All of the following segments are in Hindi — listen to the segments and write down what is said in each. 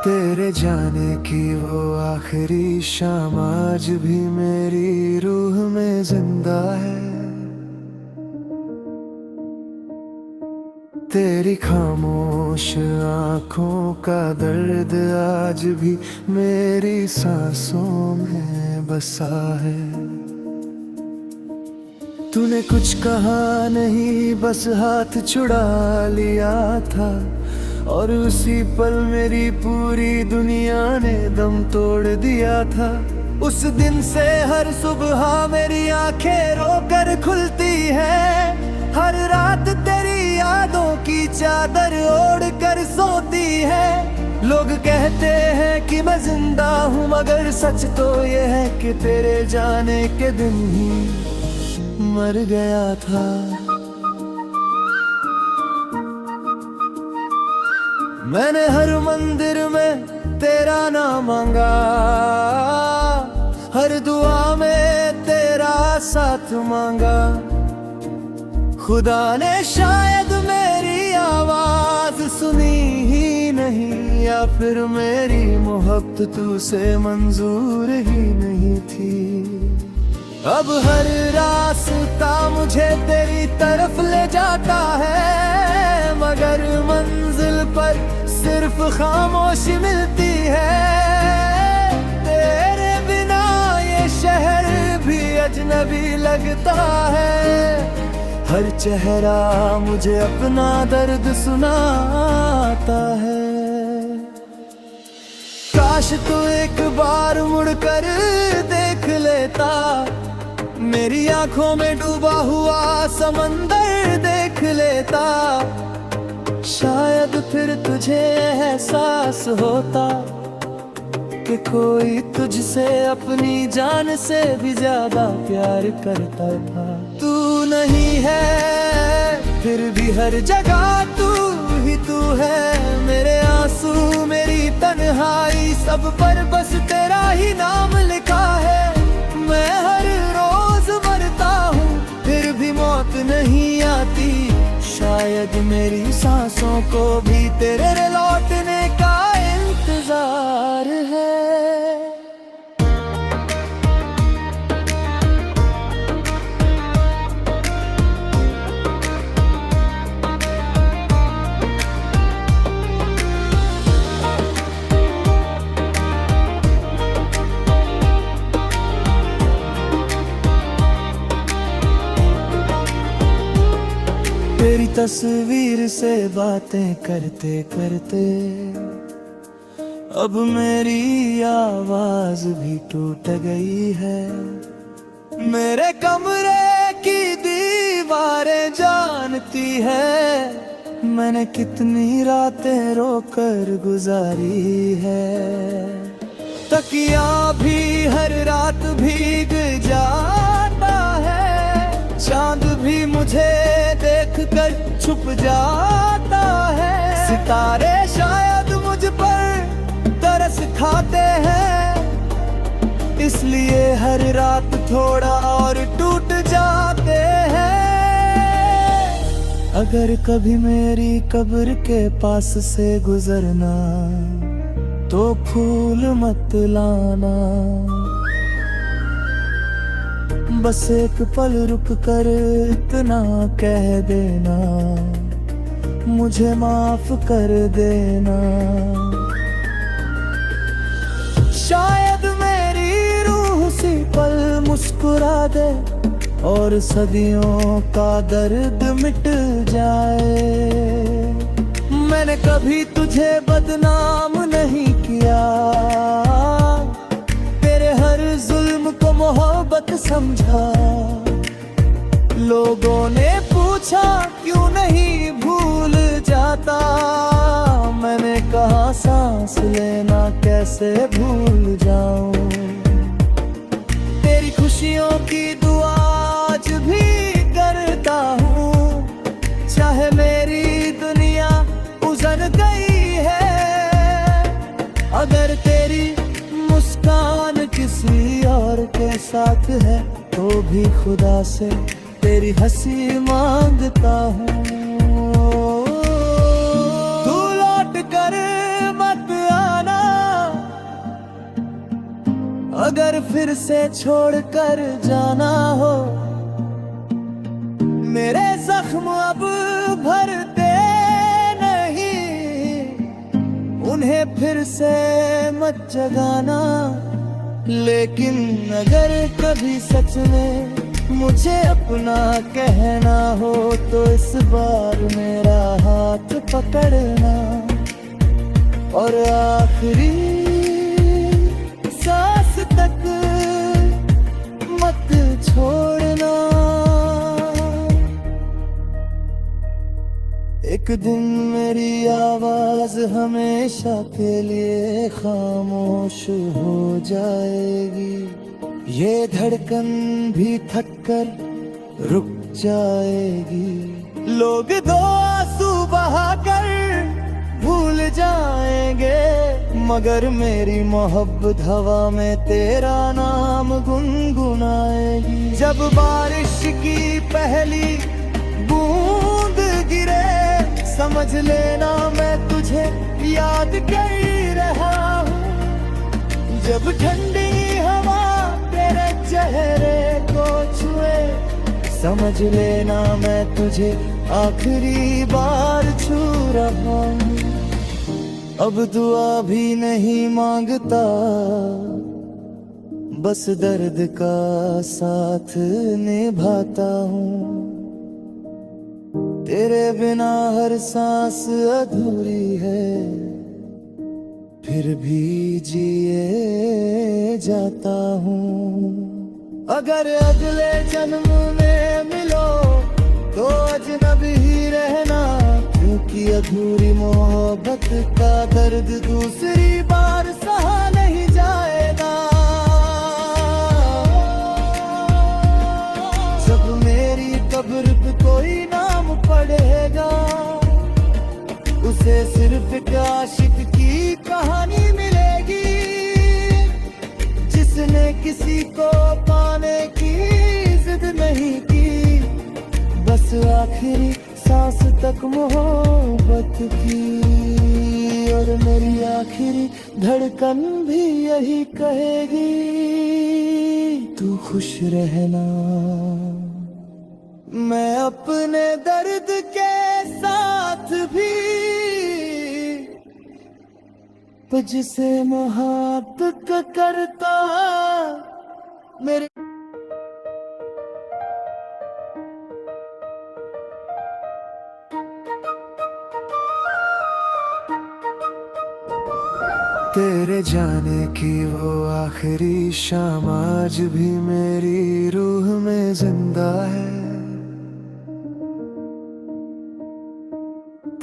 तेरे जाने की वो आखिरी शाम आज भी मेरी रूह में जिंदा है। तेरी खामोश आँखों का दर्द आज भी मेरी सांसों में बसा है। तूने कुछ कहा नहीं, बस हाथ छुड़ा लिया था और उसी पल मेरी पूरी दुनिया ने दम तोड़ दिया था। उस दिन से हर सुबह मेरी आंखें रोकर खुलती है, हर रात तेरी यादों की चादर ओढ़ कर सोती है। लोग कहते हैं कि मैं जिंदा हूँ, मगर सच तो ये है कि तेरे जाने के दिन ही मर गया था। मैंने हर मंदिर में तेरा नाम मांगा, हर दुआ में तेरा साथ मांगा। खुदा ने शायद मेरी आवाज सुनी ही नहीं, या फिर मेरी मोहब्बत तुझसे मंजूर ही नहीं थी। अब हर रास्ता मुझे तेरी तरफ ले जाता है, मगर मंजिल पर सिर्फ खामोशी मिलती है। तेरे बिना ये शहर भी अजनबी लगता है, हर चेहरा मुझे अपना दर्द सुनाता है। काश तू एक बार मुड़कर देख लेता, मेरी आंखों में डूबा हुआ समंदर देख लेता। शायद फिर तुझे एहसास होता कि कोई तुझसे अपनी जान से भी ज्यादा प्यार करता था। तू नहीं है फिर भी हर जगह तू ही तू है। मेरे आंसू मेरी तन्हाई सब पर बस तेरा ही नाम लिखा है। मैं हर रोज मरता हूँ फिर भी मौत नहीं आती, शायद मेरी सांसों को भी तेरे लौटने का इंतजार है। तेरी तस्वीर से बातें करते करते अब मेरी आवाज भी टूट गई है। मेरे कमरे की दीवारें जानती है मैंने कितनी रातें रोकर गुजारी है। तकिया भी हर रात भीग जाता है, चांद भी मुझे देखकर छुप जाता है। सितारे शायद मुझ पर तरस खाते हैं, इसलिए हर रात थोड़ा और टूट जाते हैं। अगर कभी मेरी कब्र के पास से गुजरना तो फूल मत लाना, बस एक पल रुक कर इतना कह देना, मुझे माफ कर देना। शायद मेरी रूह सी पल मुस्कुरा दे और सदियों का दर्द मिट जाए। मैंने कभी तुझे बदनाम नहीं किया, तेरे हर जुल्म को मोहब्बत समझा। लोगों ने पूछा क्यों नहीं भूल जाता, मैंने कहा सांस लेना कैसे भूल जाऊं। तेरी खुशियों की दुआ आज भी करता हूँ, चाहे मेरी दुनिया उजड़ गई है। अगर तेरी मुस्कान किसी और के साथ है तो भी खुदा से तेरी हंसी मांगता हूँ। तू लौट कर मत आना, अगर फिर से छोड़कर जाना हो, मेरे जख्म अब भरते नहीं, उन्हें फिर से मत जगाना। लेकिन अगर कभी सच में मुझे अपना कहना हो, तो इस बार मेरा हाथ पकड़ना और आखिरी सांस तक मत छोड़ना। एक दिन मेरी आवाज हमेशा के लिए खामोश हो जाएगी, ये धड़कन भी थक कर रुक जाएगी। लोग दो आंसू बहाकर भूल जाएंगे, मगर मेरी मोहब्बत हवा में तेरा नाम गुनगुनाएगी। जब बारिश की पहली बूंद गिरे, समझ लेना मैं तुझे याद कर रहा हूँ। जब ठंडी हवा तेरे चेहरे को छुए, समझ लेना मैं तुझे आखिरी बार छू रहा हूँ। अब दुआ भी नहीं मांगता, बस दर्द का साथ निभाता हूँ। तेरे बिना हर सांस अधूरी है, फिर भी जिए जाता हूँ। अगर अगले जन्म में मिलो तो अजनबी ही रहना, क्योंकि अधूरी मोहब्बत का दर्द दूसरी बार सहा नहीं जाएगा। जब मेरी कब्र पे कोई नाम पढ़ेगा, उसे सिर्फ एक आशिक की कहानी मिलेगी, जिसने किसी को पाने की जिद नहीं की, बस आखिरी सांस तक मोहब्बत की। और मेरी आखिरी धड़कन भी यही कहेगी, तू खुश रहना। मैं अपने दर्द के साथ भी तुझसे मोहब्बत करता मेरे। तेरे जाने की वो आखिरी शाम आज भी मेरी रूह में जिंदा है।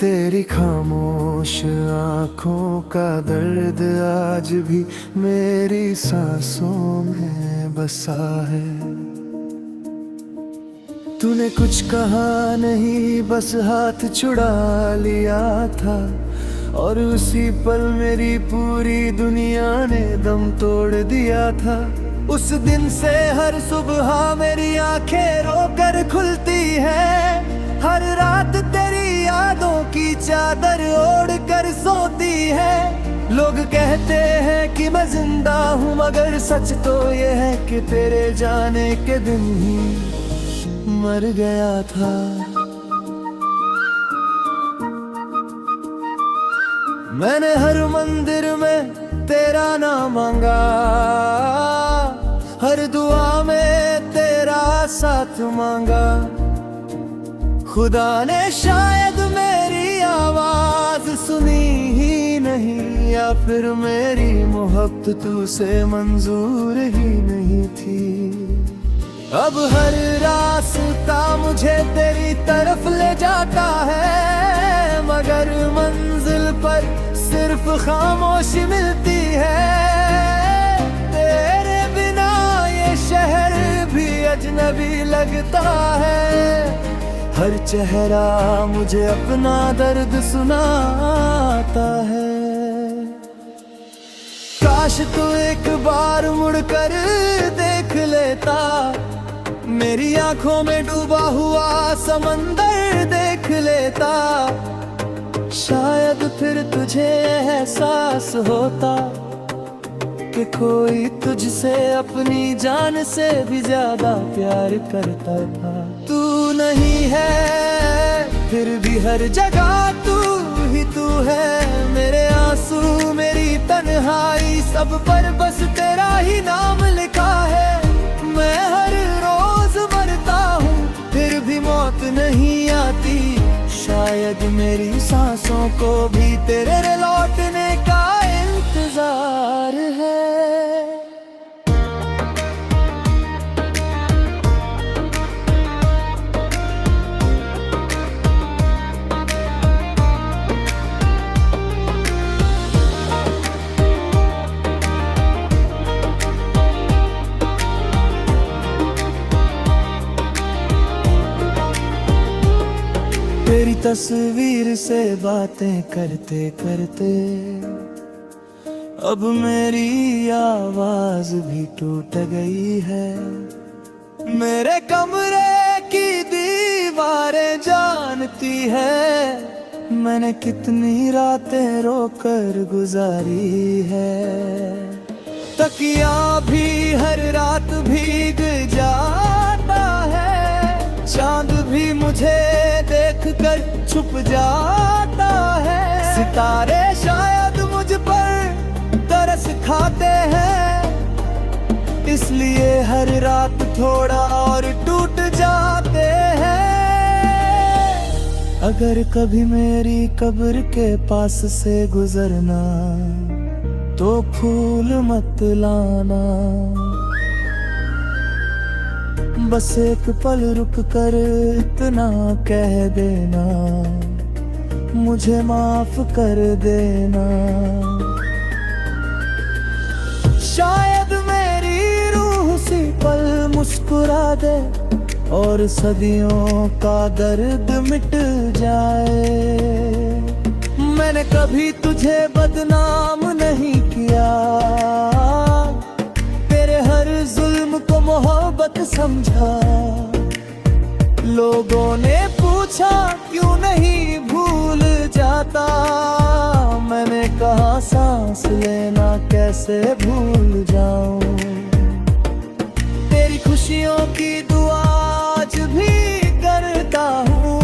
तेरी खामोश आँखों का दर्द आज भी मेरी सांसों में बसा है। तूने कुछ कहा नहीं, बस हाथ छुड़ा लिया था, और उसी पल मेरी पूरी दुनिया ने दम तोड़ दिया था। उस दिन से हर सुबह मेरी आंखें रोकर खुलती है, हर रात तेरी यादों की चादर ओढ़ कर सोती है। लोग कहते हैं कि मैं जिंदा हूँ, मगर सच तो ये है कि तेरे जाने के दिन ही मर गया था। मैंने हर मंदिर में तेरा नाम मांगा, हर दुआ में तेरा साथ मांगा। खुदा ने शायद मेरी आवाज सुनी ही नहीं, या फिर मेरी मोहब्बत तुझसे मंजूर ही नहीं थी। अब हर रास्ता मुझे तेरी तरफ ले जाता है, मगर मंजिल पर सिर्फ खामोशी मिलती है। तेरे बिना ये शहर भी अजनबी लगता है, हर चेहरा मुझे अपना दर्द सुनाता है। काश तू एक बार मुड़कर देख लेता, मेरी आंखों में डूबा हुआ समंदर देख लेता। शायद फिर तुझे एहसास होता कि कोई तुझसे अपनी जान से भी ज्यादा प्यार करता था। तू नहीं है फिर भी हर जगह तू ही तू है। मेरे आंसू मेरी तन्हाई सब पर बस तेरा ही नाम लिखा है। मैं हर रोज मरता हूँ फिर भी मौत नहीं आती। शायद मेरी सांसों को भी तेरे लौटने का इंतजार है। तेरी तस्वीर से बातें करते करते अब मेरी आवाज भी टूट गई है। मेरे कमरे की दीवारें जानती है मैंने कितनी रातें रोकर गुजारी है। तकिया भी हर रात भीग जाता है। चांद भी मुझे देखकर छुप जाता है। सितारे शायद मुझ पर तरस खाते हैं इसलिए हर रात थोड़ा और टूट जाते हैं। अगर कभी मेरी कब्र के पास से गुजरना तो फूल मत लाना। बस एक पल रुक कर इतना कह देना मुझे माफ कर देना। शायद मेरी रूह सी पल मुस्कुरा दे और सदियों का दर्द मिट जाए। मैंने कभी तुझे बदनाम नहीं किया। तेरे हर जुल्म को मोहब्बत समझा। लोगों ने पूछा क्यों नहीं भूल जाता। मैंने कहा सांस लेना कैसे भूल जाऊं। तेरी खुशियों की दुआ आज भी करता हूँ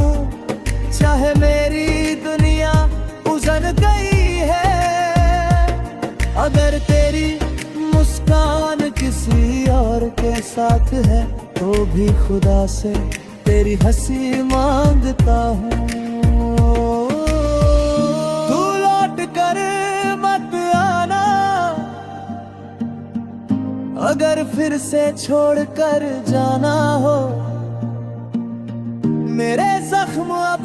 चाहे मेरी दुनिया उजड़ गई है। अगर तेरी मुस्कान किसी और के साथ है तो भी खुदा से तेरी हंसी मांगता हूँ। तू लौट कर मत आना अगर फिर से छोड़ कर जाना हो। मेरे जख्म अब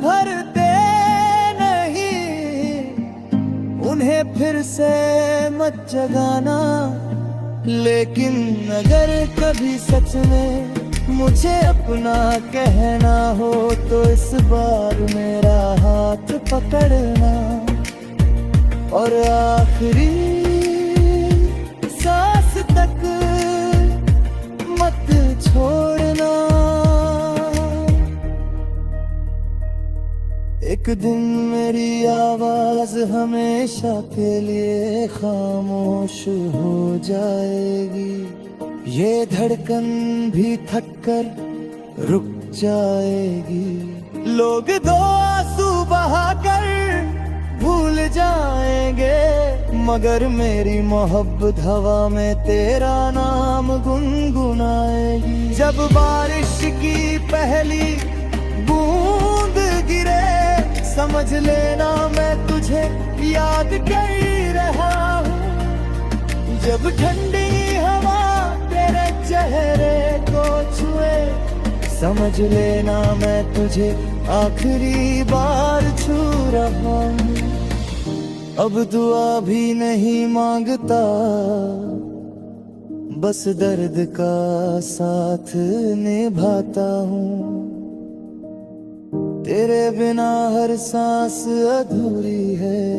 भरते नहीं उन्हें फिर से मत जगाना। लेकिन अगर कभी सच में मुझे अपना कहना हो तो इस बार मेरा हाथ पकड़ना और आखिरी सांस तक मत छोड़ना। एक दिन मेरी आवाज हमेशा के लिए खामोश हो जाएगी। ये धड़कन भी थक कर रुक जाएगी। लोग दो आंसू बहाकर भूल जाएंगे मगर मेरी मोहब्बत हवा में तेरा नाम गुनगुनाएगी। जब बारिश की पहली बूंद गिरे समझ लेना मैं तुझे याद कर रहा हूँ। जब ठंडी हवा तेरे चेहरे को छुए समझ लेना मैं तुझे आखिरी बार छू रहा हूँ। अब दुआ भी नहीं मांगता बस दर्द का साथ निभाता हूँ। तेरे बिना हर सांस अधूरी है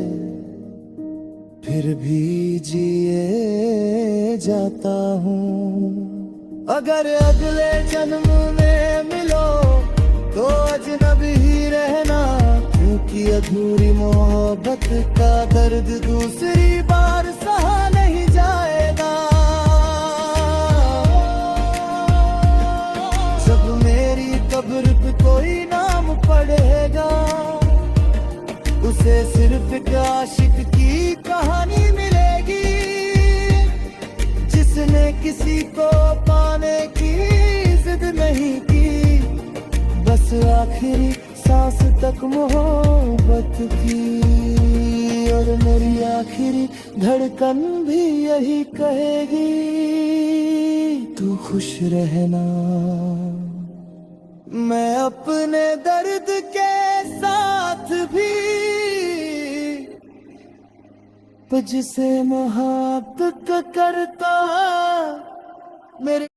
फिर भी जिए जाता हूँ। अगर अगले जन्म में मिलो तो अजनबी ही रहना क्योंकि अधूरी मोहब्बत का दर्द दूसरी बार सहा नहीं। नहीं जाएगा। जब मेरी कब्र पे कोई नाम पढ़ेगा, उसे सिर्फ एक आशिक की कहानी मिलेगी, जिसने किसी को पाने की जिद नहीं की, बस आखिरी सांस तक मोहब्बत की। और मेरी आखिरी धड़कन भी यही कहेगी, तू खुश रहना। मैं अपने दर्द के साथ भी तुझसे मोहब्बत करता मेरे